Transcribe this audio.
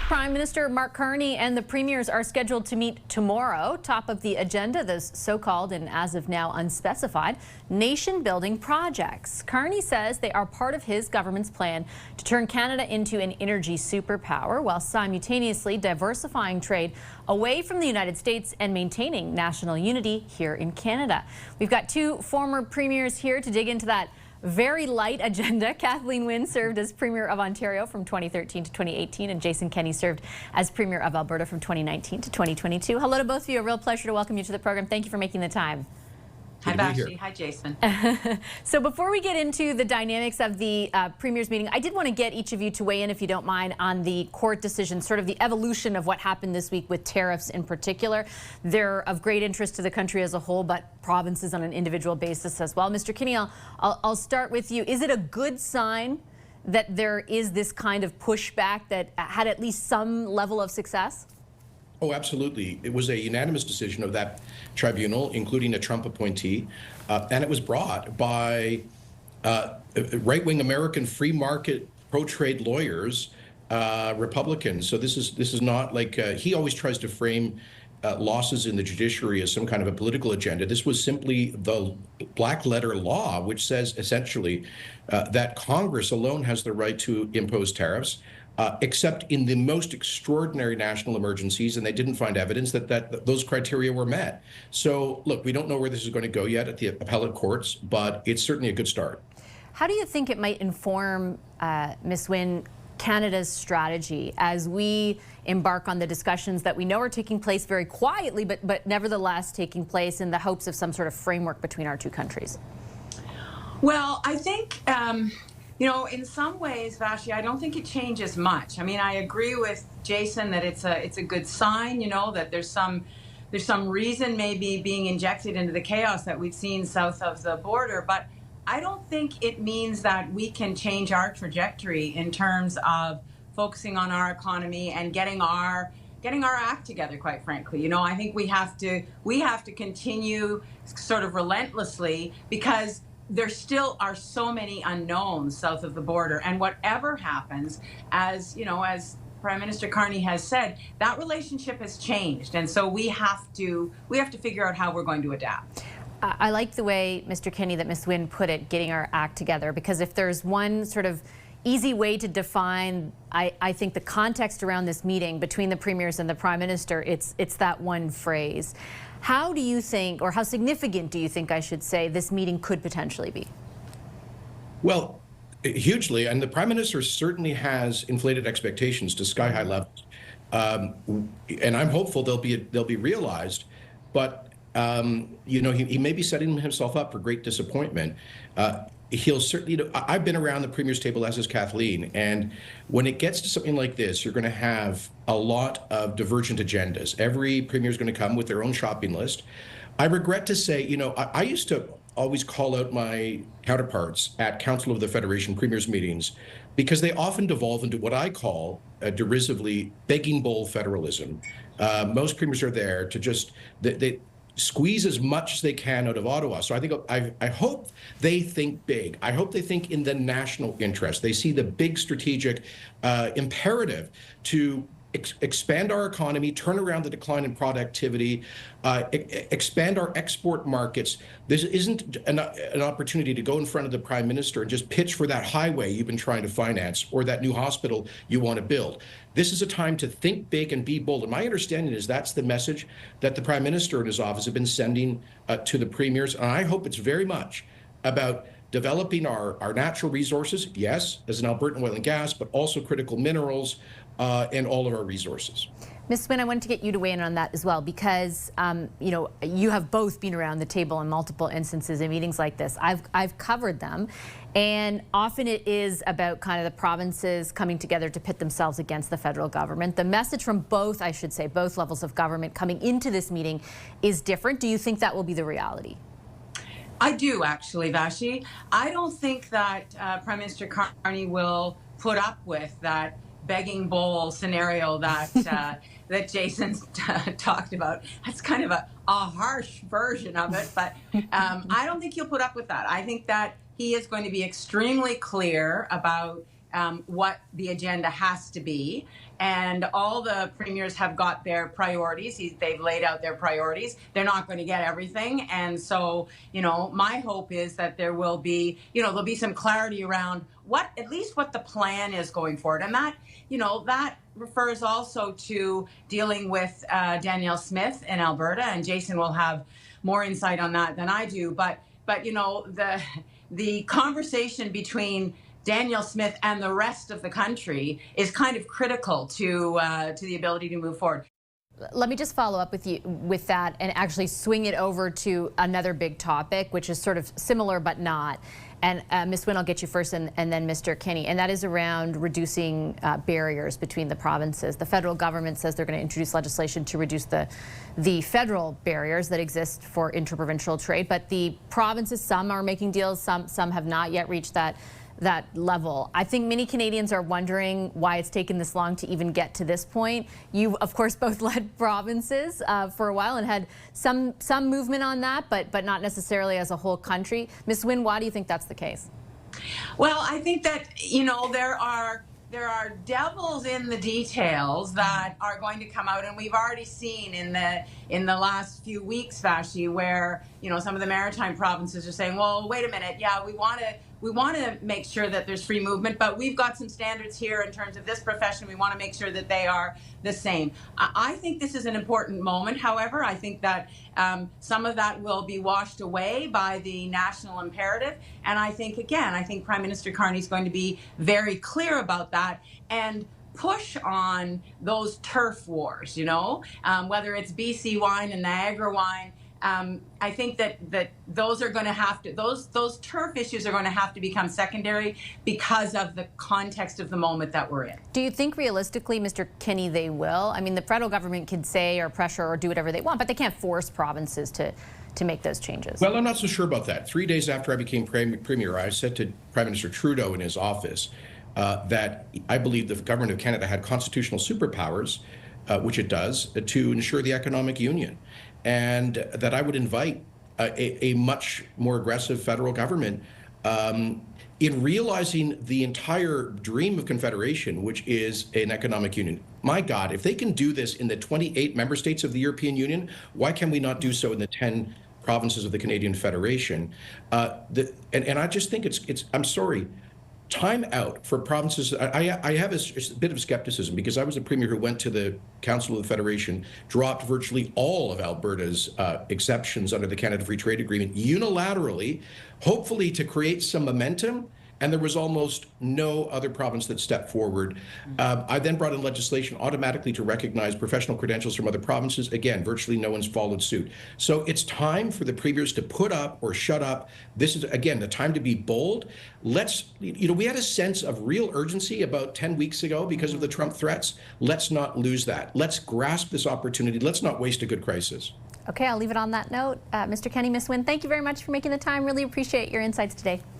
Prime Minister Mark Carney and the premiers are scheduled to meet tomorrow. Top of the agenda, those so-called and as of now unspecified nation-building projects. Carney says they are part of his government's plan to turn Canada into an energy superpower while simultaneously diversifying trade away from the United States and maintaining national unity here in Canada. We've got two former premiers here to dig into that very light agenda. Kathleen Wynne served as Premier of Ontario from 2013 to 2018, and Jason Kenney served as Premier of Alberta from 2019 to 2022. Hello to both of you. A real pleasure to welcome you to the program. Thank you for making the time. Hi, Vashi. Hi, Jason. So before we get into the dynamics of the Premier's meeting, I did want to get each of you to weigh in, if you don't mind, on the court decision, sort of the evolution of what happened this week with tariffs in particular. They're of great interest to the country as a whole, but provinces on an individual basis as well. Mr. Kenney, I'll start with you. Is it a good sign that there is this kind of pushback that had at least some level of success? Oh, absolutely. It was a unanimous decision of that tribunal, including a Trump appointee, and it was brought by right-wing American free market pro-trade lawyers, Republicans. So this is not like he always tries to frame losses in the judiciary as some kind of a political agenda. This was simply the black letter law, which says essentially that Congress alone has the right to impose tariffs. Except in the most extraordinary national emergencies, and they didn't find evidence that those criteria were met. So, look, we don't know where this is going to go yet at the appellate courts, but it's certainly a good start. How do you think it might inform, Ms. Wynne, Canada's strategy as we embark on the discussions that we know are taking place very quietly, but nevertheless taking place in the hopes of some sort of framework between our two countries? Well, I think you know, in some ways, Vashi, I don't think it changes much. I mean, I agree with Jason that it's a good sign, you know, that there's some reason maybe being injected into the chaos that we've seen south of the border. But I don't think it means that we can change our trajectory in terms of focusing on our economy and getting our act together, quite frankly. You know, I think we have to continue sort of relentlessly, because there still are so many unknowns south of the border, and whatever happens, as you know, as Prime Minister Carney has said, that relationship has changed, and so we have to figure out how we're going to adapt. I like the way, Mr. Kenney, that Ms. Wynne put it, getting our act together, because if there's one sort of easy way to define, I think, the context around this meeting between the premiers and the Prime Minister, it's that one phrase. How do you think, or how significant do you think, I should say, this meeting could potentially be? Well, hugely, and the Prime Minister certainly has inflated expectations to sky-high levels, and I'm hopeful they'll be realized. But you know, he may be setting himself up for great disappointment. He'll certainly, you know, I've been around the Premier's table, as is Kathleen, and when it gets to something like this, you're going to have a lot of divergent agendas. Every Premier is going to come with their own shopping list. I regret to say, you know, I used to always call out my counterparts at Council of the Federation Premiers meetings, because they often devolve into what I call derisively begging bowl federalism. Most Premiers are there to just, they squeeze as much as they can out of Ottawa. So I hope they think big. I hope they think in the national interest. They see the big strategic imperative to expand our economy, turn around the decline in productivity, expand our export markets. This isn't an opportunity to go in front of the Prime Minister and just pitch for that highway you've been trying to finance or that new hospital you want to build. This is a time to think big and be bold. And my understanding is that's the message that the Prime Minister and his office have been sending to the premiers. And I hope it's very much about developing our natural resources, yes, as an Albertan oil and gas, but also critical minerals and all of our resources. Ms. Wynne, I wanted to get you to weigh in on that as well, because you know, you have both been around the table in multiple instances in meetings like this. I've covered them, and often it is about kind of the provinces coming together to pit themselves against the federal government. The message from both, I should say, both levels of government coming into this meeting is different. Do you think that will be the reality? I do, actually, Vashi. I don't think that Prime Minister Carney will put up with that begging bowl scenario that that Jason's talked about. That's kind of a harsh version of it, but I don't think he'll put up with that. I think that he is going to be extremely clear about what the agenda has to be. and all the premiers have got their priorities. They've laid out their priorities. They're not going to get everything. And so, my hope is that there will be, there'll be some clarity around at least what the plan is going forward. And that, that refers also to dealing with Danielle Smith in Alberta, and Jason will have more insight on that than I do. But the conversation between Danielle Smith and the rest of the country is kind of critical to the ability to move forward. Let me just follow up with you with that and actually swing it over to another big topic, which is sort of similar but not. And Ms. Wynne, I'll get you first, and then Mr. Kenney, and that is around reducing barriers between the provinces. The federal government says they're going to introduce legislation to reduce the federal barriers that exist for interprovincial trade, but the provinces, some are making deals, some have not yet reached that level. I think many Canadians are wondering why it's taken this long to even get to this point. You, of course, both led provinces for a while and had some movement on that, but not necessarily as a whole country. Ms. Wynne, why do you think that's the case? Well, I think that, there are devils in the details that are going to come out, and we've already seen in the last few weeks, Vashi, where some of the maritime provinces are saying, well, wait a minute, yeah, we want to make sure that there's free movement, but we've got some standards here in terms of this profession. We want to make sure that they are the same. I think this is an important moment. However, I think that some of that will be washed away by the national imperative. And I think Prime Minister Carney is going to be very clear about that and push on those turf wars, whether it's BC wine and Niagara wine. I think that those are going to have to, those turf issues are going to have to become secondary because of the context of the moment that we're in. Do you think realistically, Mr. Kenney, they will? I mean, the federal government can say or pressure or do whatever they want, but they can't force provinces to make those changes. Well, I'm not so sure about that. 3 days after I became premier, I said to Prime Minister Trudeau in his office that I believe the government of Canada had constitutional superpowers, which it does, to ensure the economic union. And that I would invite a much more aggressive federal government in realizing the entire dream of Confederation, which is an economic union. My God, if they can do this in the 28 member states of the European Union, why can we not do so in the 10 provinces of the Canadian Federation? And I just think it's I'm sorry, time out for provinces. I have a bit of skepticism because I was a premier who went to the Council of the Federation, dropped virtually all of Alberta's exceptions under the Canada Free Trade Agreement unilaterally, hopefully to create some momentum. And there was almost no other province that stepped forward. I then brought in legislation automatically to recognize professional credentials from other provinces. Again, virtually no one's followed suit. So it's time for the premiers to put up or shut up. This is, again, the time to be bold. Let's, we had a sense of real urgency about 10 weeks ago because of the Trump threats. Let's not lose that. Let's grasp this opportunity. Let's not waste a good crisis. Okay, I'll leave it on that note. Mr. Kenney, Ms. Wynne, thank you very much for making the time. Really appreciate your insights today.